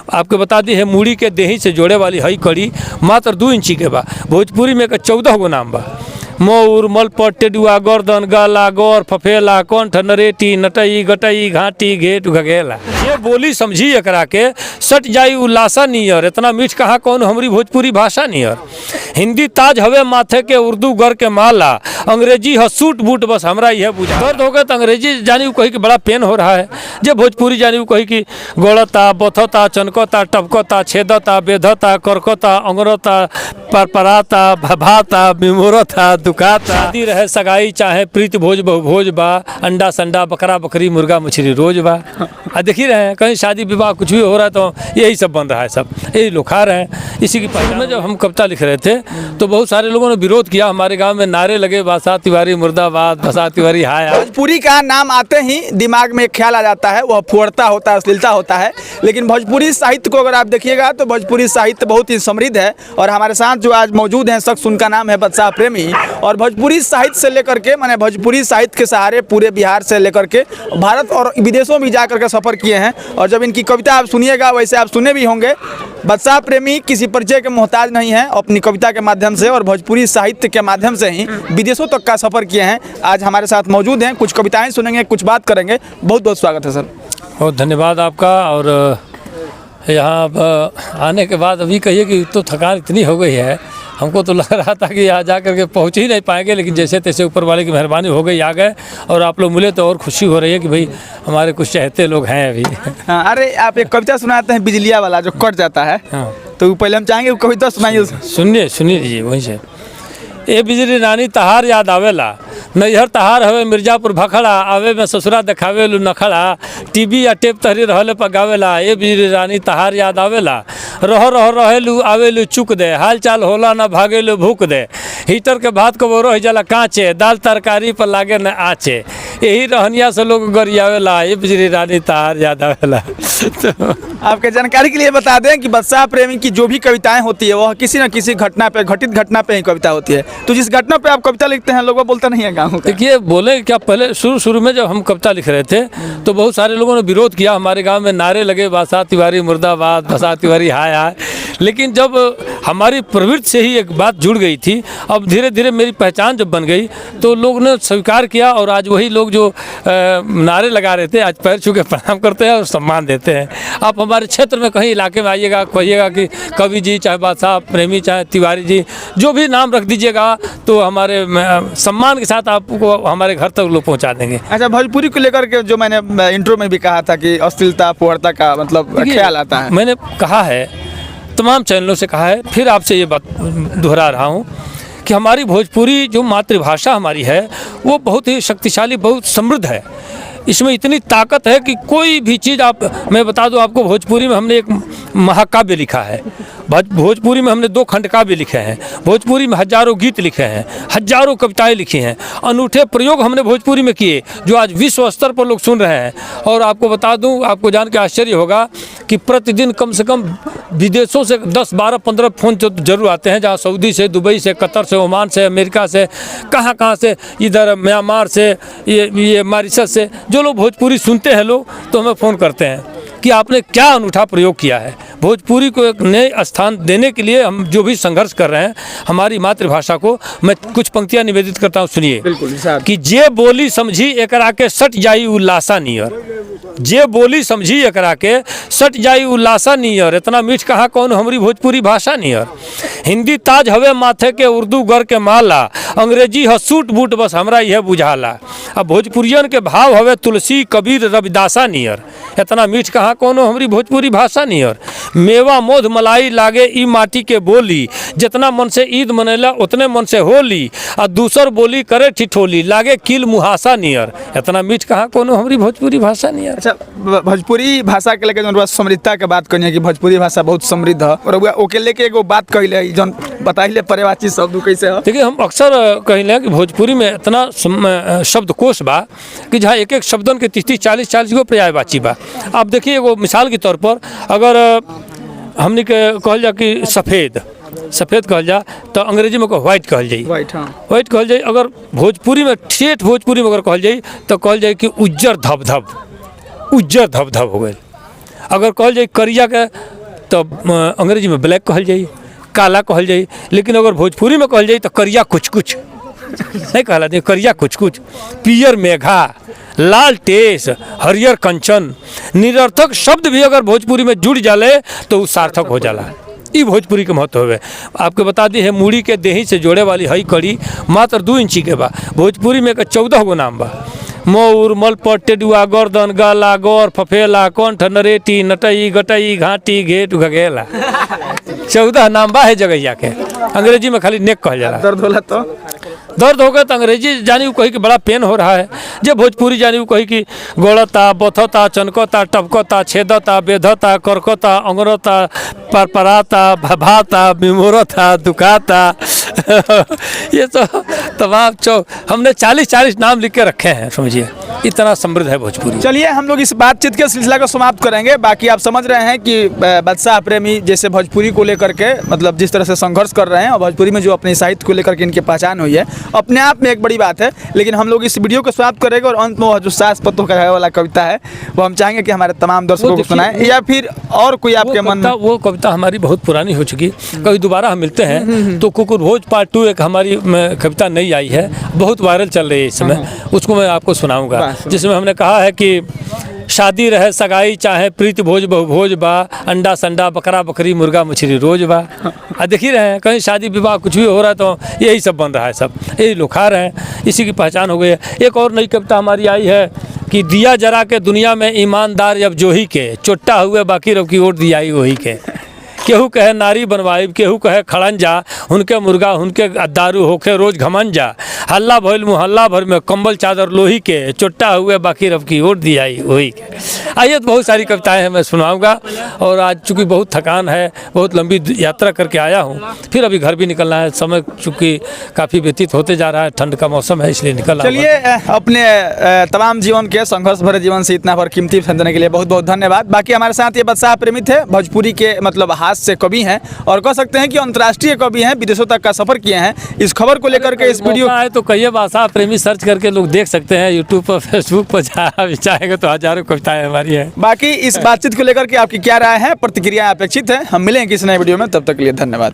आपके बता दी है, मूड़ी के देही से जोड़े वाली हई कड़ी मात्र 2 इंची के बा। भोजपुरी में 14 गो नाम बा। मऊर, मलपट, टेडुआ, गर्दन, गला, गौर, फफेला, कंठ, नरेटी, नटई, गटई, घाटी, घेट, घगेला। ये बोली समझी एकरा के सट जाई उल्लासा नियर, इतना मीठ कहाँ कौन हमारी भोजपुरी भाषा नियर। हिंदी ताज हवे माथे के, उर्दू गर के माला, अंग्रेजी ह सूट बूट बस हमरा यह बुझा। दर्द हो गए तो अंग्रेजी जानी कही कि बड़ा पेन हो रहा है, जे भोजपुरी जानी कही कि गोड़ता, बथता, चनकता, टपकता, छेदता, बेधता, करकता, अंगरता, परपराता, भभाता, बिमोरता, दुकाता। शादी रहे सगाई चाहे प्रीत भोज भोज बा, अंडा संडा, बकरा बकरी, मुर्गा मछली रोज बा। देख ही रहे हैं कहीं शादी विवाह कुछ भी हो रहा है तो यही सब बन रहा है, सब यही लोग खा रहे हैं। इसी की पहले में जब हम कविता लिख रहे थे तो बहुत सारे लोगों ने विरोध किया, हमारे गांव में नारे लगे, भाषा तिवारी मुर्दाबाद, भाषा तिवारी हाय। भोजपुरी का नाम आते ही दिमाग में एक ख्याल आ जाता है, वह फुहड़ता होता है, अश्लीलता होता है। लेकिन भोजपुरी साहित्य को अगर आप देखिएगा तो भोजपुरी साहित्य बहुत ही समृद्ध है। और हमारे साथ जो आज मौजूद हैं शख्स, उनका नाम है बादशाह प्रेमी। और भोजपुरी साहित्य से लेकर के माने भोजपुरी साहित्य के सहारे पूरे बिहार से लेकर के भारत और विदेशों में जा करके सफ़र किए हैं। और जब इनकी कविता आप सुनिएगा, वैसे आप सुने भी होंगे, बादशाह प्रेमी किसी परिचय के मोहताज नहीं है, अपनी कविता के माध्यम से और भोजपुरी साहित्य के माध्यम से ही विदेशों तक का सफ़र किए हैं। आज हमारे साथ मौजूद हैं, कुछ कविताएं सुनेंगे, कुछ बात करेंगे। बहुत बहुत स्वागत है सर। बहुत धन्यवाद आपका। और यहाँ आने के बाद अभी कहिए कि तो थकान इतनी हो गई है, हमको तो लग रहा था कि यहाँ जा करके पहुँच ही नहीं पाएंगे, लेकिन जैसे तैसे ऊपर वाले की मेहरबानी हो गई, आ गए। और आप लोग मिले तो और खुशी हो रही है कि भाई हमारे कुछ चाहते लोग हैं अभी। हाँ, अरे आप एक कविता सुनाते हैं बिजलिया वाला जो कट जाता है। हाँ। तो पहले हम चाहेंगे वो कविता सुनाइए। सुनिए लीजिए वहीं से। ए बिजली रानी तहार याद आवेला, नैहर तहार हवे मिर्जापुर भखड़ा, आवे में ससुरा देखावे लू नखड़ा, टीवी या टेप तहरी रहले पर गावेला। ए बिजली रानी तहार याद आवेला, रहेलू आवेलू चुक दे, हाल चाल होला ना भागेलू भूक दे, हीटर के भात को रह जाला कांचे, दाल तरकारी पर लागे न आचे, यही रहनिया से लोग गरियावेला। ए बिजली रानी तहार याद आवेला। तो आपके जानकारी के लिए बता दें कि बादशाह प्रेमी की जो भी कविताएं होती है वह किसी न किसी घटना पे, घटित घटना पे ही कविता होती है। तो जिस घटना पे आप कविता लिखते हैं लोग बोलते नहीं है गाँव। देखिए बोले क्या, पहले शुरू में जब हम कविता लिख रहे थे तो बहुत सारे लोगों ने विरोध किया, हमारे गांव में नारे लगे, भाषा तिवारी मुर्दाबाद, भाषा तिवारी हाय हाय। लेकिन जब हमारी प्रवृत्ति से ही एक बात जुड़ गई थी, अब धीरे धीरे मेरी पहचान जब बन गई तो लोग ने स्वीकार किया। और आज वही लोग जो नारे लगा रहे थे आज पैर छू के प्रणाम करते हैं और सम्मान देते हैं। आप हमारे क्षेत्र में कहीं इलाके में आइएगा, कहिएगा कि कवि जी चाहे बादशाह प्रेमी चाहे तिवारी जी जो भी नाम रख दीजिएगा तो हमारे सम्मान के साथ आपको हमारे घर तक लोग पहुंचा देंगे। अच्छा, भोजपुरी को लेकर के जो मैंने इंट्रो में भी कहा था कि अश्लीलता फुहड़ता का मतलब ख्याल आता है, मैंने कहा है, तमाम चैनलों से कहा है, फिर आपसे ये बात दोहरा रहा हूँ कि हमारी भोजपुरी जो मातृभाषा हमारी है वो बहुत ही शक्तिशाली, बहुत समृद्ध है। इसमें इतनी ताकत है कि कोई भी चीज़ मैं बता दूं आपको, भोजपुरी में हमने एक महाकाव्य लिखा है, भोजपुरी में हमने 2 खंड काव्य लिखे हैं, भोजपुरी में हजारों गीत लिखे हैं, हजारों कविताएं लिखी हैं, अनूठे प्रयोग हमने भोजपुरी में किए जो आज विश्व स्तर पर लोग सुन रहे हैं। और आपको बता दूं, आपको जान के आश्चर्य होगा कि प्रतिदिन कम से कम विदेशों से 10, 12, 15 फ़ोन तो जरूर आते हैं, जहाँ सऊदी से, दुबई से, कतर से, ओमान से, अमेरिका से, कहाँ से, इधर म्यांमार से, ये मॉरिशस से, जो लोग भोजपुरी सुनते हैं लोग तो हमें फ़ोन करते हैं कि आपने क्या अनूठा प्रयोग किया है। भोजपुरी को एक नए स्थान देने के लिए हम जो भी संघर्ष कर रहे हैं, हमारी मातृभाषा को, मैं कुछ पंक्तियां निवेदित करता हूं, सुनिए। कि जे बोली समझी एकरा के सट जाई उल्लासा नियर, जे बोली समझी एकरा के सट जाई उल्लासा नियर, इतना मीठ कहाँ कौन हमारी भोजपुरी भाषा नियर। हिंदी ताज हवे माथे के, उर्दू गर के माला, अंग्रेजी ह सूट बूट बस हमरा यह बुझाला। अब भोजपुरियन के भाव हवे तुलसी कबीर रविदासा नियर, इतना मीठ कहाँ कौन हमारी भोजपुरी भाषा नियर। मेवा मोध मलाई लागे ई माटी के बोली, जितना मन से ईद मनेला उतने मन से होली, और दूसर बोली करे ठिठोली, लागे किल मुहासा नियर, इतना मीठ कहाँ कौन हमारी भोजपुरी भाषा नियर। अच्छा, भोजपुरी भाषा के लेके जो समृद्धता के बात करनी है कि भोजपुरी भाषा बहुत समृद्ध है, और ओके लेके एगो बात कहले जन बताइले पर्यायवाची शब्द कैसे है। देखिए, हम अक्सर कहले कि भोजपुरी में इतना शब्दकोश बा कि जहाँ एक एक शब्दन के 30, 40 गो पर्यायवाची बा। आप देखिए, एगो मिसाल के तौर पर अगर हमने के कहल जा कि सफ़ेद कहल जा तो अंग्रेजी में व्हाइट कहल जाई, व्हाइट कहल जाई। अगर भोजपुरी में, ठेठ भोजपुरी में अगर कहल जाई तो कहल जाई कि उज्जर धब धब हो गए। अगर कहल जाए करिया के तो अंग्रेजी में ब्लैक कहल जाई, काला कहल जाई, लेकिन अगर भोजपुरी में कहल जाई तो करिया कुछ कुछ नहीं कहला जाए, करिया कुछ कुछ, पियर मेघा, लाल टेस, हरियर कंचन, निरर्थक शब्द भी अगर भोजपुरी में जुड़ जाले तो वो सार्थक हो जाला। ई भोजपुरी के महत्व है। आपके बता दी है, मूड़ी के देही से जोड़े वाली हई कड़ी मात्र 2 इंची के बा। भोजपुरी में 14 गो नाम बा। मऊर, मलपट, टेडुआ, गर्दन, गाला, गौर, फफेला, कंठ, नरेटी, नटई, गटई, घाटी, घेट, घगेला 14 नाम बा है जगहिया के। अंग्रेजी में खाली नेक कहल जाला। दर्द होला तो दर्द हो गया तो अंग्रेजी जानी वो कही कि बड़ा पेन हो रहा है, जब भोजपुरी जानी वो कही कि गोड़ता, बथता, चनकता, टपकता, छेदता, बेधता, करकता, अंगरता, परपराता, भभाता, बिमोरता, दुखाता ये तो तमाम हमने 40 नाम लिख के रखे हैं, समझिए इतना समृद्ध है भोजपुरी। चलिए हम लोग इस बातचीत के सिलसिला को समाप्त करेंगे। बाकी आप समझ रहे हैं कि बादशाह प्रेमी जैसे भोजपुरी को लेकर के मतलब जिस तरह से संघर्ष कर रहे हैं और भोजपुरी में जो अपने साहित्य को लेकर के इनकी पहचान हुई है, अपने आप में एक बड़ी बात है। लेकिन हम लोग इस वीडियो को समाप्त करेंगे और अंत में जो सास पत्तों का वाला कविता है वो हम चाहेंगे कि हमारे तमाम दर्शकों को सुनाएं, या फिर और कोई आपके मन में। वो कविता हमारी बहुत पुरानी हो चुकी, कभी दोबारा हम मिलते हैं तो कुकुर भोज पार्ट 2 एक हमारी कविता नई आई है, बहुत वायरल चल रही है इस समय, उसको मैं आपको सुनाऊंगा, जिसमें हमने कहा है कि शादी रहे सगाई चाहे प्रीति भोज बहुभोज बा, अंडा संडा बकरा बकरी मुर्गा मछली रोज बा। देख ही रहे हैं कहीं शादी विवाह कुछ भी हो रहा है तो यही सब बन रहा है, सब यही लोग खा रहे हैं, इसी की पहचान हो गई है। एक और नई कविता हमारी आई है कि दिया जरा के दुनिया में ईमानदार अब जो ही के, चोट्टा हुए बाकी रब की ओर दियाई वही के। केहू कहे नारी बनवाई, केहू कहे खड़ंजा, उनके मुर्गा उनके दारू होके रोज घमंजा, हल्ला भइल मुहल्ला भर में कंबल चादर लोही के, चोट्टा हुए बाकी रब की ओर दियाई वही के। आइए तो बहुत सारी कविताएं हैं मैं सुनाऊंगा, और आज चूँकि बहुत थकान है, बहुत लंबी यात्रा करके आया हूँ, फिर अभी घर भी निकलना है, समय चूँकि काफ़ी व्यतीत होते जा रहा है, ठंड का मौसम है इसलिए निकल। चलिए अपने तमाम जीवन के संघर्ष भरे जीवन से इतना पर कीमती समय देने के लिए बहुत बहुत धन्यवाद। बाकी हमारे साथ ये बादशाह प्रेमी थे, भोजपुरी के मतलब हाथ से कवि हैं और कह सकते हैं कि अंतर्राष्ट्रीय कवि हैं, विदेशों तक का सफर किए हैं। इस खबर को लेकर के इस वीडियो है तो कहिए बादशाह प्रेमी सर्च करके लोग देख सकते हैं, यूट्यूब पर फेसबुक पर चाहेंगे तो हजारों कविताएं हमारी है। बाकी इस बातचीत को लेकर के आपकी क्या राय है, प्रतिक्रिया अपेक्षित है। हम मिलेंगे किसी नए वीडियो में, तब तक के लिए धन्यवाद।